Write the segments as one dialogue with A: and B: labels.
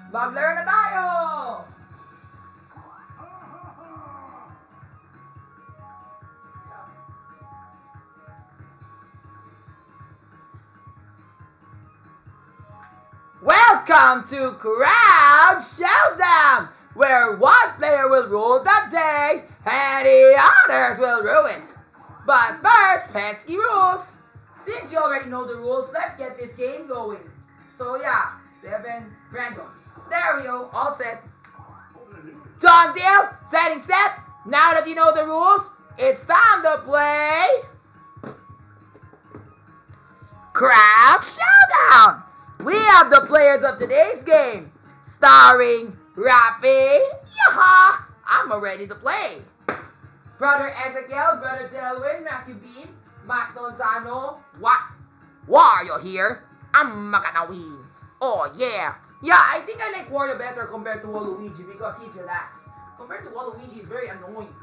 A: Maglaro na tayo! Welcome to Crowd Showdown, where one player will rule the day and the others will rule it. But first, pesky rules. Since you already know the rules, let's get this game going. So yeah, 7, random. There we go, all set. Done deal, setting set. Now that you know the rules, it's time to play Crowd Showdown. We have the players of today's game, starring Rafi. Yaha! I'm ready to play. Brother Ezekiel, Brother Delwin, Matthew Bean, Matt Donzano. What? Wario here. I'm Makanawin. Oh yeah. Yeah, I think I like Wario better compared to Waluigi because he's relaxed. Compared to Waluigi, he's very annoying.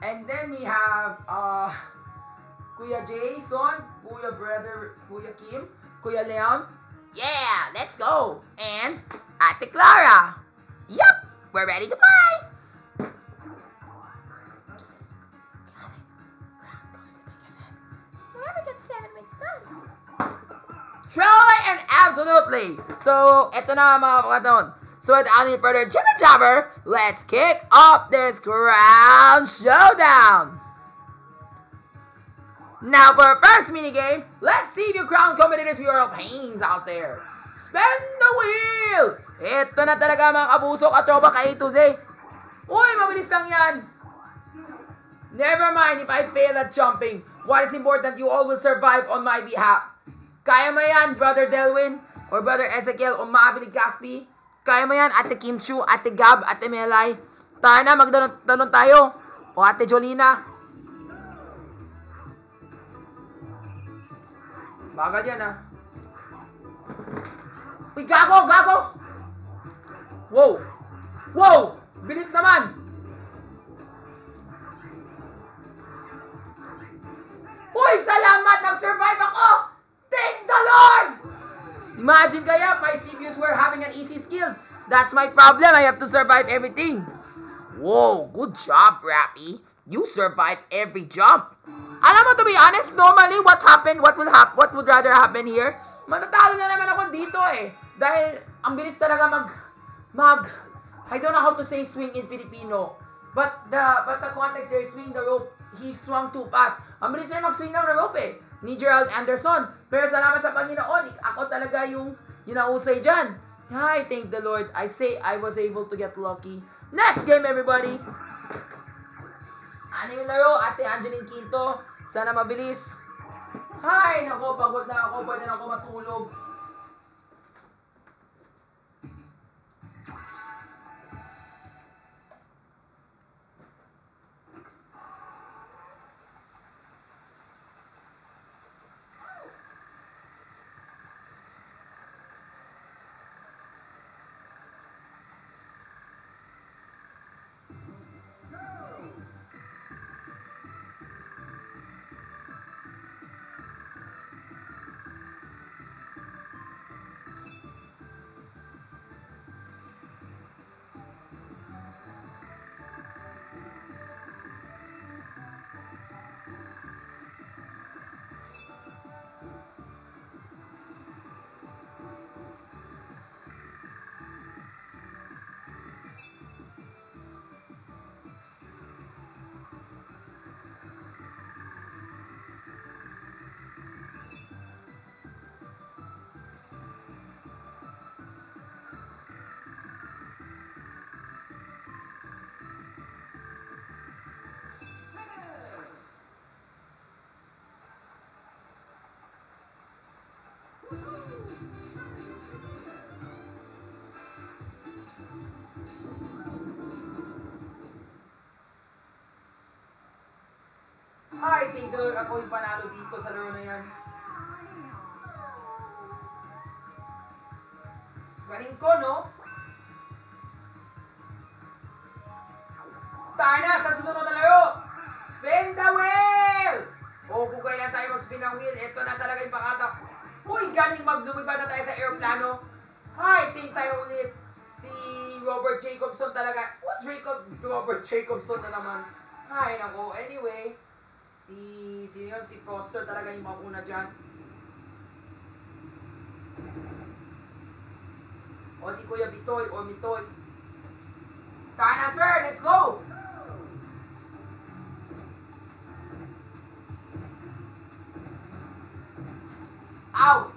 A: And then we have Kuya Jason, Kuya Kim, Kuya Leon. Yeah, let's go. And Ate Clara. Yup, we're ready to play. Truly and absolutely. So, eto na mga pakataon. So, without any further jibber-jabber, let's kick off this Crown Showdown. Now, for our first minigame, let's see if you crown competitors we are pains out there. Spin the wheel! Ito na talaga mga kabuso, katropa ka A to Z. Uy, mabilis lang yan. Never mind if I fail at jumping. What is important, you always survive on my behalf. Kaya mo yan, Brother Delwin, or Brother Ezekiel, o Maabili Gaspi. Kaya mo yan, Ate Kimchu, Ate Gab, Ate Melay. Tayo na, magtanong tayo. O Ate Jolina. Bagal yan, ah. Uy, gago! Wow! Wow! Bilis naman! Uy, salamat! Nag-survive ako! Thank the Lord! Imagine kaya, my CPUs were having an easy skill. That's my problem. I have to survive everything. Whoa, good job, Rappy. You survived every jump. Alam mo, to be honest, normally, what would rather happen here? Matatalo na naman ako dito eh. Dahil, ang bilis talaga I don't know how to say swing in Filipino. But the context there, swing the rope, he swung too fast. Ang bilis na mag-swing ng rope eh, ni Gerald Anderson. Pero salamat sa Panginoon, ako talaga yung nausay dyan. I thank the Lord. I say I was able to get lucky. Next game, everybody. Ano yung laro? Ate Angeline Quinto. Sana mabilis. Hay, nako, pagod na ako. Pwede na ako matulog. I think ako yung panalo dito sa laro na yan. Galing ko, no? Tayo na sa susunod na laro! Spin the wheel! O kung kailan tayo mag-spin ng wheel, ito na talaga yung pakatak. Uy, galing lumipad na tayo sa aeroplano. Hi, same tayo ulit. Si Robert Jacobson talaga. What's Robert Jacobson na naman? Hi, nako. Anyway, sino yun? Si Foster talaga yung mauna dyan. O si Kuya Bitoy o Mitoy. Tara na, sir. Let's go! Out!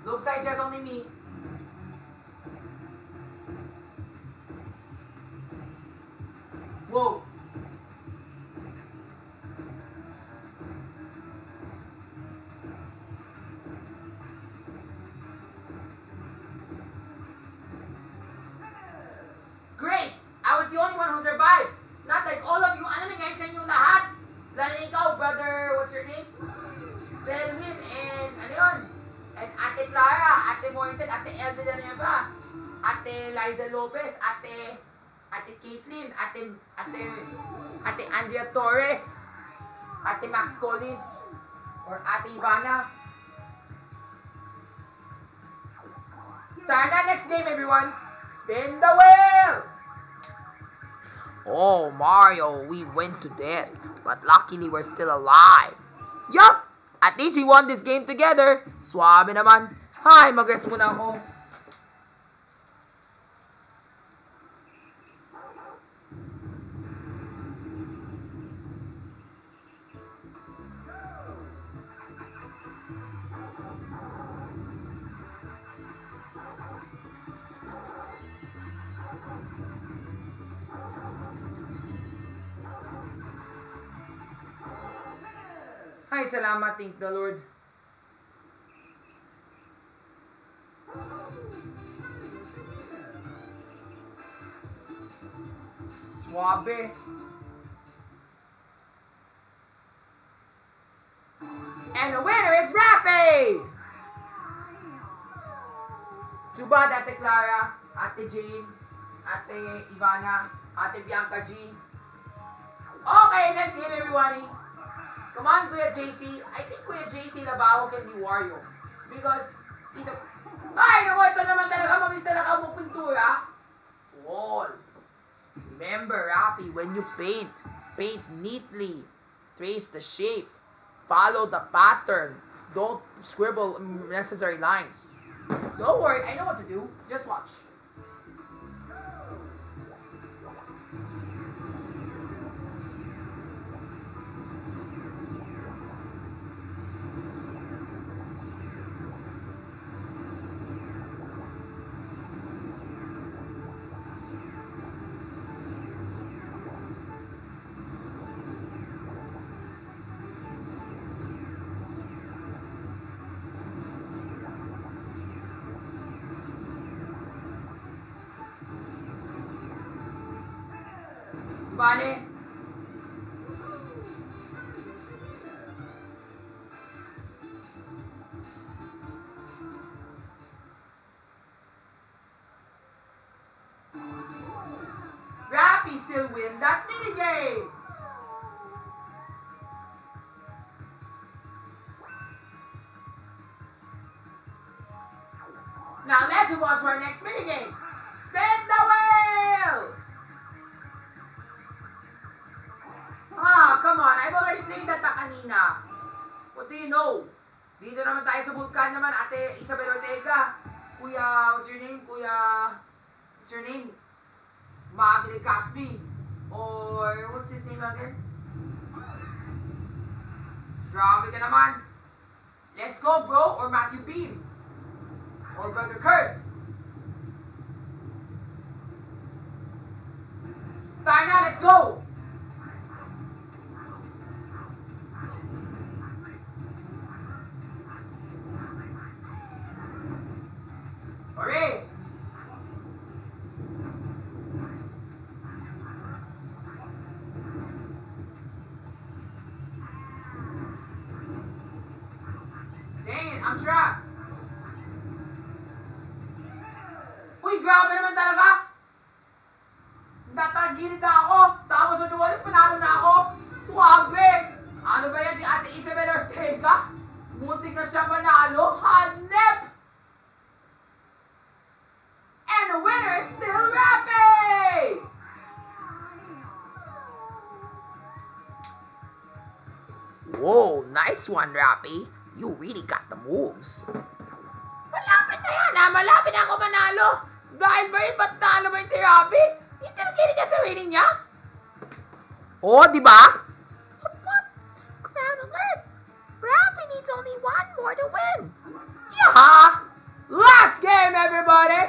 A: Looks like there's only me. Whoa! Great! I was the only one who survived. Not like all of you. Ano nangyari sa inyong lahat? Lalo na ikaw, brother, what's your name? Delwin, and ano yun? And Ate Clara, Ate Morrison, Ate Elvie Villanueva, Ate Liza Lopez, Ate Caitlin, Ate Andrea Torres, Ate Max Collins, or Ate Ivana. Tara na, next game, everyone. Spin the wheel! Oh, Mario, we went to death, but luckily we're still alive. Yup! At least we won this game together. Suabe naman. Hi, mag-rest muna ako. Hi, salamat, thank the Lord. Suabe. And the winner is Rafi! Too bad, Ate Clara, Ate Jane, Ate Ivana, Ate Bianca Jean. Okay, next game, everybody. Come on, Kuya JC. I think Kuya JC Labaho can be Wario. Because he's a... Ay, naku, ito naman talaga. Mamiss talaga mo pintura. Wall. Remember, Rafi, when you paint neatly. Trace the shape. Follow the pattern. Don't scribble unnecessary lines. Don't worry, I know what to do. Just watch. Vale. Rafi still win that minigame. Now let's move on to our next minigame. Spin the wheel! Ah, come on. I've already played that kanina. What do you know? Dito naman tayo sa Vulcan naman, Ate Isabel Ortega. Kuya, what's your name? What's your name? Mabil Caspi. Or, what's his name again? Grabe ka naman. Let's go, bro. Or Matthew Beam. Or Brother Kurt. Tara na, let's go! Sorry! Dang it, I'm trapped! Uy, grabe naman talaga! Natagilid na ako! Tapos sa Juarez, panalo na ako! Swabe! Ano ba yan, si Ate Isabel Ortega? Nice one, Rafi. You really got the moves. Malapit na yan, ha? Malapit na ako manalo. Dahil ba yun, ba't talo mo yun si Rafi? Hindi na kinig niya sarili niya. Oh, di ba? Crown alert. Rafi needs only one more to win. Yeah! Last game, everybody!